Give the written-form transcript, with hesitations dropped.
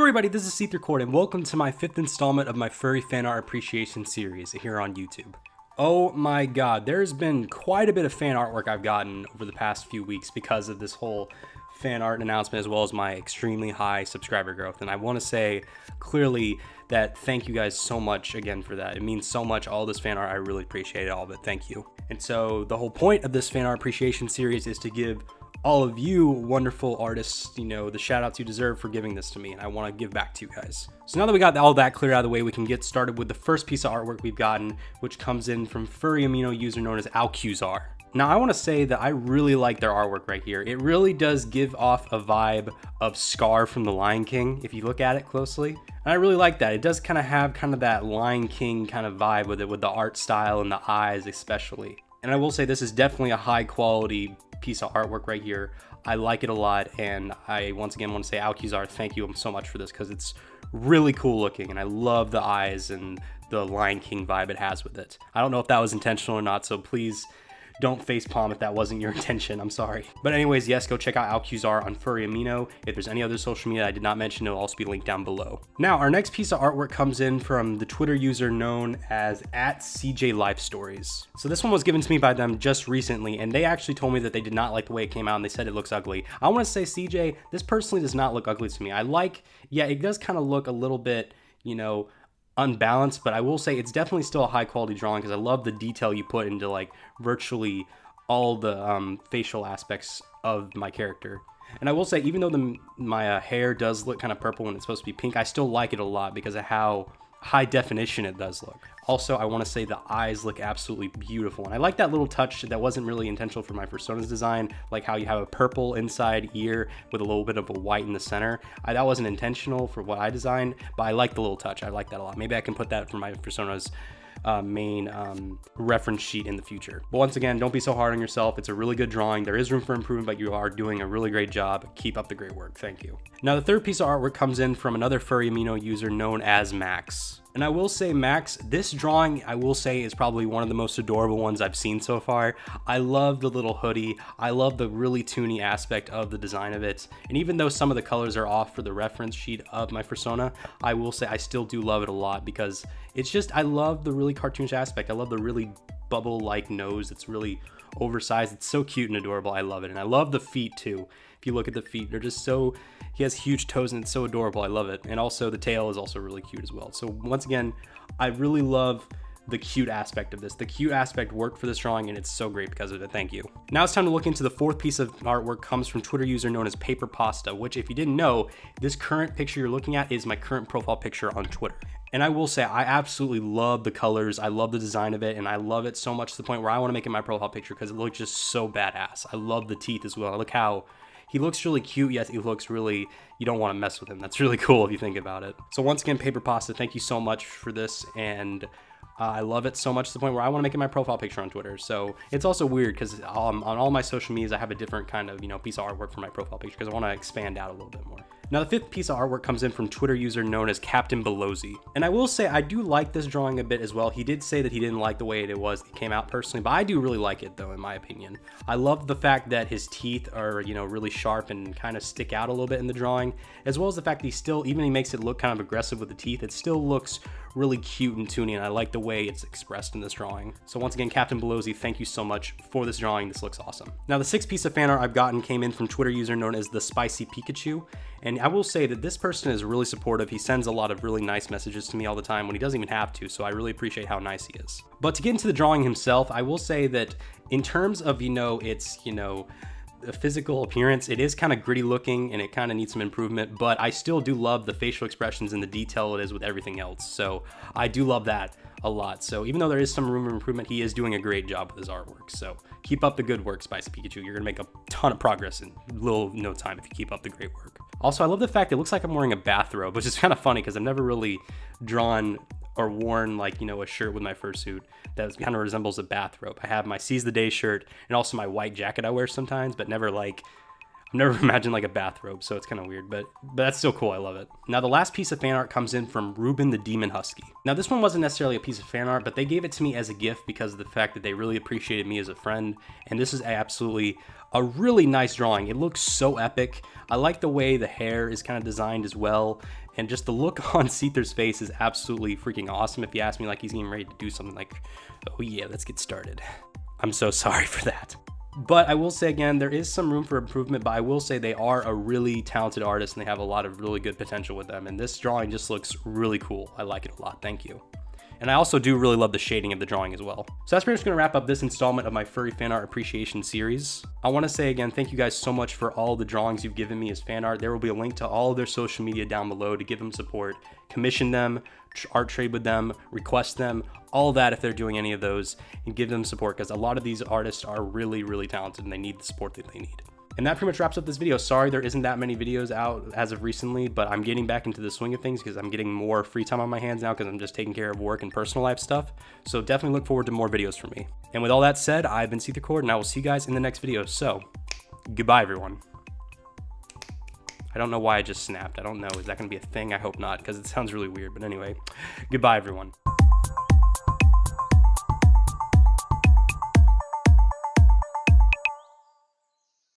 everybody, this is SeetherCord and welcome to my 5th installment of my Furry Fanart Appreciation series here on YouTube. Oh my god, there's been quite a bit of fan artwork I've gotten over the past few weeks because of this whole fan art announcement, as well as my extremely high subscriber growth. And I want to say clearly that thank you guys so much again for that. It means so much, all this fan art. I really appreciate all of it. Thank you. And so the whole point of this fan art appreciation series is to give all of you wonderful artists, the shout outs you deserve for giving this to me, and I want to give back to you guys. So now that we got all that cleared out of the way, we can get started with the first piece of artwork we've gotten, which comes in from Furry Amino user known as Allqzar. Now I want to say that I really like their artwork right here. It really does give off a vibe of Scar from The Lion King if you look at it closely. And I really like that. It does kind of have that Lion King kind of vibe with it, with the art style and the eyes especially. And I will say this is definitely a high quality piece of artwork right here. I like it a lot, and I once again want to say Allqzar, thank you so much for this, because it's really cool looking and I love the eyes and the Lion King vibe it has with it. I don't know if that was intentional or not, so please don't facepalm if that wasn't your intention. I'm sorry. But anyways, yes, go check out Allqzar on Furry Amino. If there's any other social media I did not mention, it'll also be linked down below. Now, our next piece of artwork comes in from the Twitter user known as @CJLiveStories. So this one was given to me by them just recently, and they actually told me that they did not like the way it came out, and they said it looks ugly. I want to say, CJ, this personally does not look ugly to me. Yeah, it does kind of look a little bit, unbalanced, but I will say it's definitely still a high quality drawing, because I love the detail you put into like virtually all the facial aspects of my character. And I will say, even though my hair does look kind of purple when it's supposed to be pink, I still like it a lot because of how high definition it does look. Also, I want to say the eyes look absolutely beautiful, and I like that little touch that wasn't really intentional for my persona's design, like how you have a purple inside ear with a little bit of a white in the center. That wasn't intentional for what I designed, but I like the little touch. I like that a lot. Maybe I can put that for my persona's main reference sheet in the future. But once again, don't be so hard on yourself. It's a really good drawing. There is room for improvement, but you are doing a really great job. Keep up the great work. Thank you. Now, the third piece of artwork comes in from another Furry Amino user known as Max. And I will say, Max, this drawing, I will say, is probably one of the most adorable ones I've seen so far. I love the little hoodie. I love the really toony aspect of the design of it. And even though some of the colors are off for the reference sheet of my persona, I will say I still do love it a lot, because it's just, I love the really cartoonish aspect. I love the really bubble-like nose. It's really oversized. It's so cute and adorable. I love it. And I love the feet too. If you look at the feet, they're just so, he has huge toes and it's so adorable. I love it. And also the tail is also really cute as well. So once again, I really love the cute aspect of this. The cute aspect worked for this drawing, and it's so great because of it. Thank you. Now it's time to look into the fourth piece of artwork. Comes from Twitter user known as PaperPasta, which, if you didn't know, this current picture you're looking at is my current profile picture on Twitter. And I will say, I absolutely love the colors. I love the design of it, and I love it so much to the point where I want to make it my profile picture because it looks just so badass. I love the teeth as well. Look how he looks really cute, yet he looks really, you don't want to mess with him. That's really cool if you think about it. So once again, PaperPasta, thank you so much for this, and I love it so much to the point where I want to make it my profile picture on Twitter. So it's also weird because on all my social medias, I have a different kind of, piece of artwork for my profile picture because I want to expand out a little bit more. Now, the fifth piece of artwork comes in from Twitter user known as CaptainBolezi. And I will say, I do like this drawing a bit as well. He did say that he didn't like the way it came out personally, but I do really like it though, in my opinion. I love the fact that his teeth are, really sharp and kind of stick out a little bit in the drawing, as well as the fact that even he makes it look kind of aggressive with the teeth, it still looks really cute and toony, and I like the way it's expressed in this drawing. So once again, CaptainBolezi, thank you so much for this drawing. This looks awesome. Now, the sixth piece of fan art I've gotten came in from Twitter user known as TheSpicyPikachu, and I will say that this person is really supportive. He sends a lot of really nice messages to me all the time when he doesn't even have to, so I really appreciate how nice he is. But to get into the drawing himself, I will say that in terms of, the physical appearance, it is kind of gritty looking and it kind of needs some improvement, but I still do love the facial expressions and the detail it is with everything else. So I do love that a lot. So even though there is some room for improvement, he is doing a great job with his artwork. So keep up the good work, SpicyPikachu. You're gonna make a ton of progress in no time if you keep up the great work. Also, I love the fact it looks like I'm wearing a bathrobe, which is kind of funny because I've never really drawn or worn a shirt with my fursuit that kind of resembles a bathrobe. I have my Seize the Day shirt and also my white jacket I wear sometimes, but never I've never imagined a bathrobe, so it's kind of weird, but that's still cool. I love it. Now, the last piece of fan art comes in from RubenTheDemonHusky. Now, this one wasn't necessarily a piece of fan art, but they gave it to me as a gift because of the fact that they really appreciated me as a friend, and this is absolutely a really nice drawing. It looks so epic. I like the way the hair is kind of designed as well, And just the look on Seether's face is absolutely freaking awesome. If you ask me, like he's getting ready to do something like, oh yeah, let's get started. I'm so sorry for that. But I will say again, there is some room for improvement, but I will say they are a really talented artist and they have a lot of really good potential with them. And this drawing just looks really cool. I like it a lot. Thank you. And I also do really love the shading of the drawing as well. So that's pretty much going to wrap up this installment of my Furry Fan Art Appreciation series. I want to say again, thank you guys so much for all the drawings you've given me as fan art. There will be a link to all of their social media down below to give them support, commission them, art trade with them, request them, all that if they're doing any of those, and give them support because a lot of these artists are really, really talented and they need the support that they need. And that pretty much wraps up this video. Sorry there isn't that many videos out as of recently, but I'm getting back into the swing of things because I'm getting more free time on my hands now because I'm just taking care of work and personal life stuff. So definitely look forward to more videos from me. And with all that said, I've been SeetherCord and I will see you guys in the next video. So goodbye, everyone. I don't know why I just snapped. I don't know. Is that going to be a thing? I hope not because it sounds really weird. But anyway, goodbye, everyone.